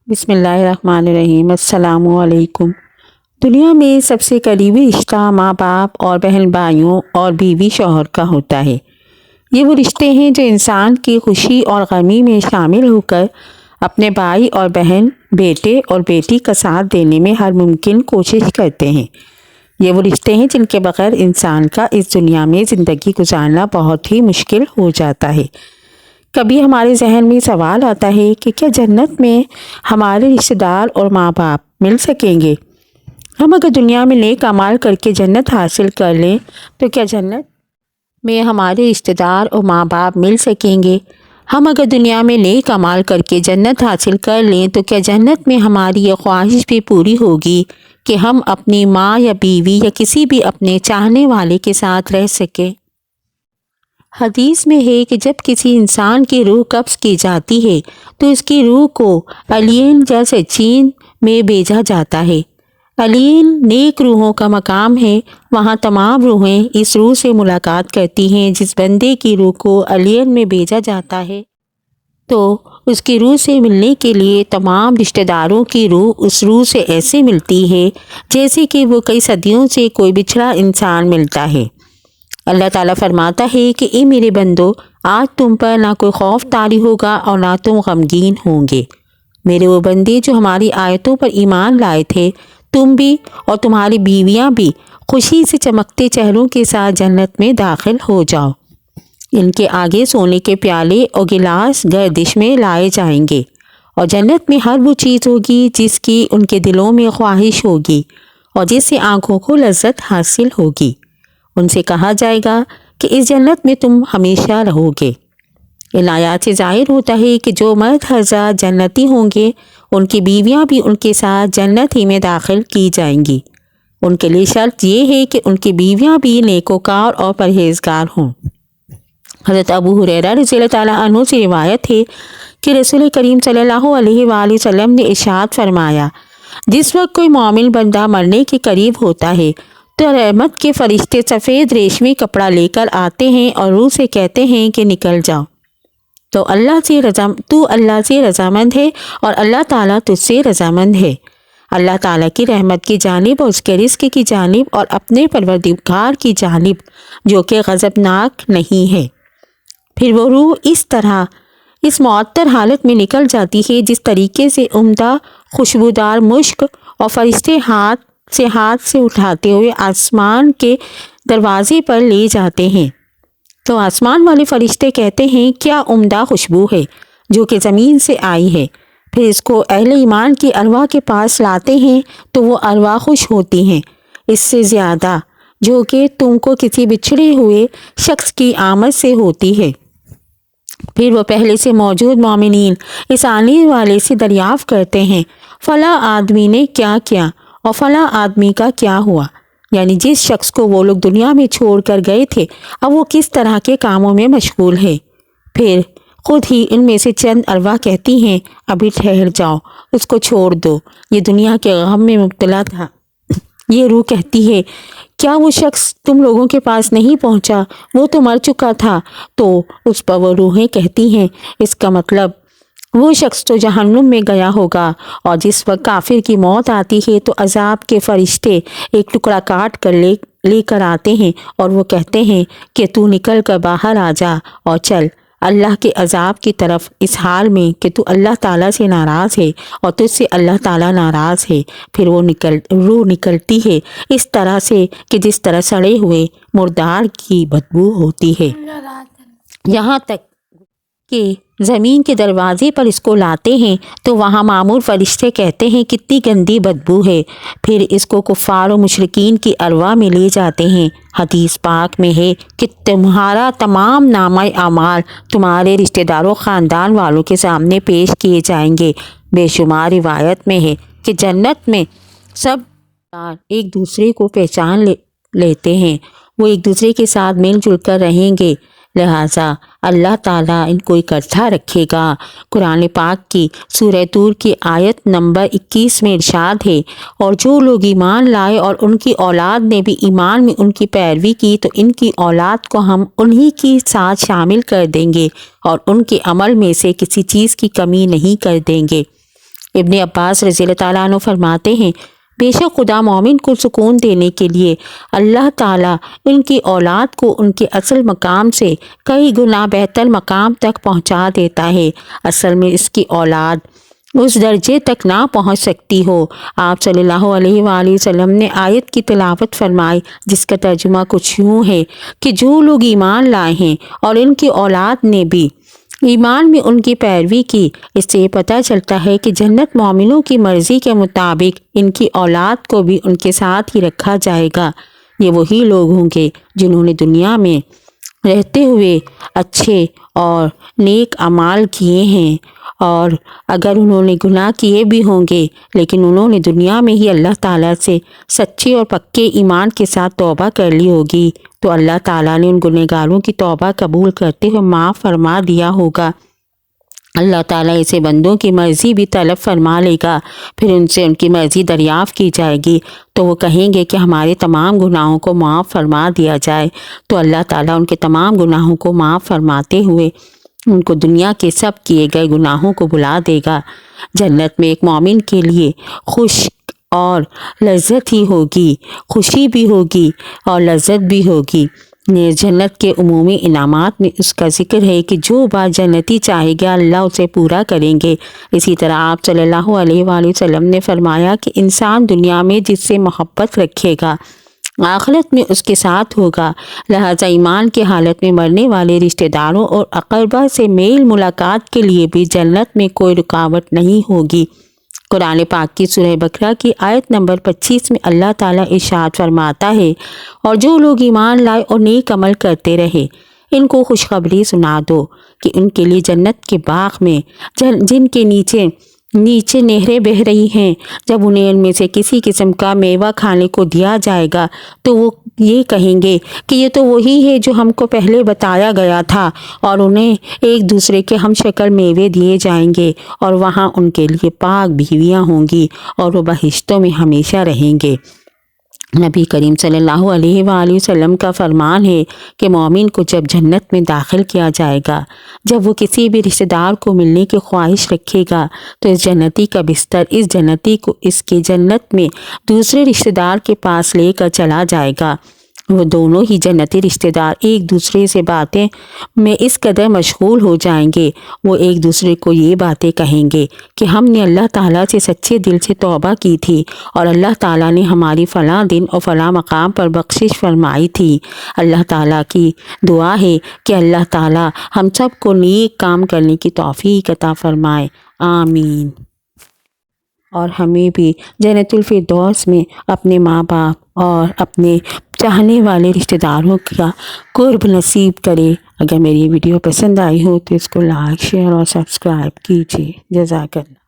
بسم اللہ الرحمن الرحیم۔ السلام علیکم۔ دنیا میں سب سے قریبی رشتہ ماں باپ اور بہن بھائیوں اور بیوی شوہر کا ہوتا ہے۔ یہ وہ رشتے ہیں جو انسان کی خوشی اور غمی میں شامل ہو کر اپنے بھائی اور بہن، بیٹے اور بیٹی کا ساتھ دینے میں ہر ممکن کوشش کرتے ہیں۔ یہ وہ رشتے ہیں جن کے بغیر انسان کا اس دنیا میں زندگی گزارنا بہت ہی مشکل ہو جاتا ہے۔ کبھی ہمارے ذہن میں سوال آتا ہے کہ کیا جنت میں ہمارے رشتہ دار اور ماں باپ مل سکیں گے؟ ہم اگر دنیا میں نیک اعمال کر کے جنت حاصل کر لیں تو کیا جنت میں ہمارے رشتہ دار اور ماں باپ مل سکیں گے؟ ہم اگر دنیا میں نیک اعمال کر کے جنت حاصل کر لیں تو کیا جنت میں ہماری یہ خواہش بھی پوری ہوگی کہ ہم اپنی ماں یا بیوی یا کسی بھی اپنے چاہنے والے کے ساتھ رہ سکیں؟ حدیث میں ہے کہ جب کسی انسان کی روح قبض کی جاتی ہے تو اس کی روح کو علین جیسے چین میں بھیجا جاتا ہے۔ علین نیک روحوں کا مقام ہے۔ وہاں تمام روحیں اس روح سے ملاقات کرتی ہیں۔ جس بندے کی روح کو علین میں بھیجا جاتا ہے تو اس کی روح سے ملنے کے لیے تمام رشتہ داروں کی روح اس روح سے ایسے ملتی ہے جیسے کہ وہ کئی صدیوں سے کوئی بچھڑا انسان ملتا ہے۔ اللہ تعالیٰ فرماتا ہے کہ اے میرے بندو، آج تم پر نہ کوئی خوف طاری ہوگا اور نہ تم غمگین ہوں گے۔ میرے وہ بندے جو ہماری آیتوں پر ایمان لائے تھے، تم بھی اور تمہاری بیویاں بھی خوشی سے چمکتے چہروں کے ساتھ جنت میں داخل ہو جاؤ۔ ان کے آگے سونے کے پیالے اور گلاس گردش میں لائے جائیں گے، اور جنت میں ہر وہ چیز ہوگی جس کی ان کے دلوں میں خواہش ہوگی اور جس سے آنکھوں کو لذت حاصل ہوگی۔ ان سے کہا جائے گا کہ اس جنت میں تم ہمیشہ رہو گے۔ ان آیات سے ظاہر ہوتا ہے کہ جو مرد حضرات جنتی ہوں گے ان کی بیویاں بھی ان کے ساتھ جنت ہی میں داخل کی جائیں گی۔ ان کے لیے شرط یہ ہے کہ ان کی بیویاں بھی نیکوکار اور پرہیزگار ہوں۔ حضرت ابو ہریرہ رضی اللہ تعالیٰ عنہ سے روایت ہے کہ رسول کریم صلی اللہ علیہ وآلہ وسلم نے ارشاد فرمایا، جس وقت کوئی مومن بندہ مرنے کے قریب ہوتا ہے تو رحمت کے فرشتے سفید ریشمی کپڑا لے کر آتے ہیں اور روح سے کہتے ہیں کہ نکل جاؤ۔ تو اللہ سے رضامند ہے اور اللہ تعالیٰ تجھ سے رضامند ہے۔ اللہ تعالیٰ کی رحمت کی جانب اور اس کے رزق کی جانب اور اپنے پروردگار کی جانب جو کہ غضبناک نہیں ہے۔ پھر وہ روح اس طرح اس معطر حالت میں نکل جاتی ہے جس طریقے سے عمدہ خوشبودار مشک، اور فرشتے ہاتھ سے اٹھاتے ہوئے آسمان کے دروازے پر لے جاتے ہیں۔ تو آسمان والے فرشتے کہتے ہیں کیا عمدہ خوشبو ہے جو کہ زمین سے آئی ہے۔ پھر اس کو اہل ایمان کی ارواح کے پاس لاتے ہیں تو وہ ارواح خوش ہوتی ہیں اس سے زیادہ جو کہ تم کو کسی بچھڑے ہوئے شخص کی آمد سے ہوتی ہے۔ پھر وہ پہلے سے موجود مومنین اس آنے والے سے دریافت کرتے ہیں فلاں آدمی نے کیا کیا اور فلاں آدمی کا کیا ہوا، یعنی جس شخص کو وہ لوگ دنیا میں چھوڑ کر گئے تھے اب وہ کس طرح کے کاموں میں مشغول ہے۔ پھر خود ہی ان میں سے چند ارواح کہتی ہیں ابھی ٹھہر جاؤ، اس کو چھوڑ دو، یہ دنیا کے غم میں مبتلا تھا۔ یہ روح کہتی ہے کیا وہ شخص تم لوگوں کے پاس نہیں پہنچا، وہ تو مر چکا تھا۔ تو اس پر وہ روحیں کہتی ہیں اس کا مطلب وہ شخص تو جہنم میں گیا ہوگا۔ اور جس وقت کافر کی موت آتی ہے تو عذاب کے فرشتے ایک ٹکڑا کاٹ کر لے کر آتے ہیں اور وہ کہتے ہیں کہ تو نکل کر باہر آ جا اور چل اللہ کے عذاب کی طرف، اس حال میں کہ تو اللہ تعالیٰ سے ناراض ہے اور تجھ سے اللہ تعالیٰ ناراض ہے۔ پھر وہ روح نکلتی ہے اس طرح سے کہ جس طرح سڑے ہوئے مردار کی بدبو ہوتی ہے، یہاں تک کہ زمین کے دروازے پر اس کو لاتے ہیں تو وہاں مامور فرشتے کہتے ہیں کتنی گندی بدبو ہے۔ پھر اس کو کفار و مشرکین کی ارواح میں لے جاتے ہیں۔ حدیث پاک میں ہے کہ تمہارا تمام نامہ اعمال تمہارے رشتہ داروں خاندان والوں کے سامنے پیش کیے جائیں گے۔ بے شمار روایت میں ہے کہ جنت میں سب ایک دوسرے کو پہچان لیتے ہیں، وہ ایک دوسرے کے ساتھ مل جل کر رہیں گے، لہٰذا اللہ تعالیٰ ان کو اکٹھا رکھے گا۔ قرآن پاک کی سورہ طور کی آیت نمبر 21 میں ارشاد ہے اور جو لوگ ایمان لائے اور ان کی اولاد نے بھی ایمان میں ان کی پیروی کی تو ان کی اولاد کو ہم انہی کے ساتھ شامل کر دیں گے اور ان کے عمل میں سے کسی چیز کی کمی نہیں کر دیں گے۔ ابن عباس رضی اللہ تعالیٰ عنہ فرماتے ہیں بے شک خدا مومن کو سکون دینے کے لیے اللہ تعالیٰ ان کی اولاد کو ان کے اصل مقام سے کئی گنا بہتر مقام تک پہنچا دیتا ہے۔ اصل میں اس کی اولاد اس درجے تک نہ پہنچ سکتی ہو۔ آپ صلی اللہ علیہ وآلہ وسلم نے آیت کی تلاوت فرمائی جس کا ترجمہ کچھ یوں ہے کہ جو لوگ ایمان لائے ہیں اور ان کی اولاد نے بھی ایمان میں ان کی پیروی کی، اس سے یہ پتہ چلتا ہے کہ جنت مومنوں کی مرضی کے مطابق ان کی اولاد کو بھی ان کے ساتھ ہی رکھا جائے گا۔ یہ وہی لوگ ہوں گے جنہوں نے دنیا میں رہتے ہوئے اچھے اور نیک اعمال کیے ہیں، اور اگر انہوں نے گناہ کیے بھی ہوں گے لیکن انہوں نے دنیا میں ہی اللہ تعالیٰ سے سچے اور پکے ایمان کے ساتھ توبہ کر لی ہوگی تو اللہ تعالیٰ نے ان گنہگاروں کی توبہ قبول کرتے ہوئے معاف فرما دیا ہوگا۔ اللہ تعالیٰ اسے بندوں کی مرضی بھی طلب فرما لے گا، پھر ان سے ان کی مرضی دریافت کی جائے گی تو وہ کہیں گے کہ ہمارے تمام گناہوں کو معاف فرما دیا جائے، تو اللہ تعالیٰ ان کے تمام گناہوں کو معاف فرماتے ہوئے ان کو دنیا کے سب کیے گئے گناہوں کو بھلا دے گا۔ جنت میں ایک مومن کے لیے خوش اور لذت ہی ہوگی، خوشی بھی ہوگی اور لذت بھی ہوگی۔ جنت کے عمومی انعامات میں اس کا ذکر ہے کہ جو بات جنتی چاہے گا اللہ اسے پورا کریں گے۔ اسی طرح آپ صلی اللہ علیہ وآلہ وسلم نے فرمایا کہ انسان دنیا میں جس سے محبت رکھے گا آخرت میں اس کے ساتھ ہوگا، لہذا ایمان کی حالت میں مرنے والے رشتہ داروں اور اقربا سے میل ملاقات کے لیے بھی جنت میں کوئی رکاوٹ نہیں ہوگی۔ قرآن پاک کی سورہ بقرہ کی آیت نمبر 25 میں اللہ تعالیٰ ارشاد فرماتا ہے اور جو لوگ ایمان لائے اور نیک عمل کرتے رہے ان کو خوشخبری سنا دو کہ ان کے لیے جنت کے باغ میں جن کے نیچے نہریں بہہ رہی ہیں، جب انہیں ان میں سے کسی قسم کا میوہ کھانے کو دیا جائے گا تو وہ یہ کہیں گے کہ یہ تو وہی ہے جو ہم کو پہلے بتایا گیا تھا، اور انہیں ایک دوسرے کے ہم شکل میوے دیے جائیں گے اور وہاں ان کے لیے پاک بیویاں ہوں گی اور وہ بہشتوں میں ہمیشہ رہیں گے۔ نبی کریم صلی اللہ علیہ وآلہ وسلم کا فرمان ہے کہ مومن کو جب جنت میں داخل کیا جائے گا، جب وہ کسی بھی رشتہ دار کو ملنے کی خواہش رکھے گا تو اس جنتی کا بستر اس جنتی کو اس کے جنت میں دوسرے رشتہ دار کے پاس لے کر چلا جائے گا۔ وہ دونوں ہی جنتی رشتہ دار ایک دوسرے سے باتیں میں اس قدر مشغول ہو جائیں گے، وہ ایک دوسرے کو یہ باتیں کہیں گے کہ ہم نے اللہ تعالیٰ سے سچے دل سے توبہ کی تھی اور اللہ تعالیٰ نے ہماری فلاں دن اور فلاں مقام پر بخشش فرمائی تھی۔ اللہ تعالیٰ کی دعا ہے کہ اللہ تعالیٰ ہم سب کو نیک کام کرنے کی توفیق عطا فرمائے، آمین۔ اور ہمیں بھی جنت الفردوس میں اپنے ماں باپ اور اپنے چاہنے والے رشتہ داروں کا قرب نصیب کرے۔ اگر میری ویڈیو پسند آئی ہو تو اس کو لائک، شیئر اور سبسکرائب کیجیے۔ جزاک اللہ۔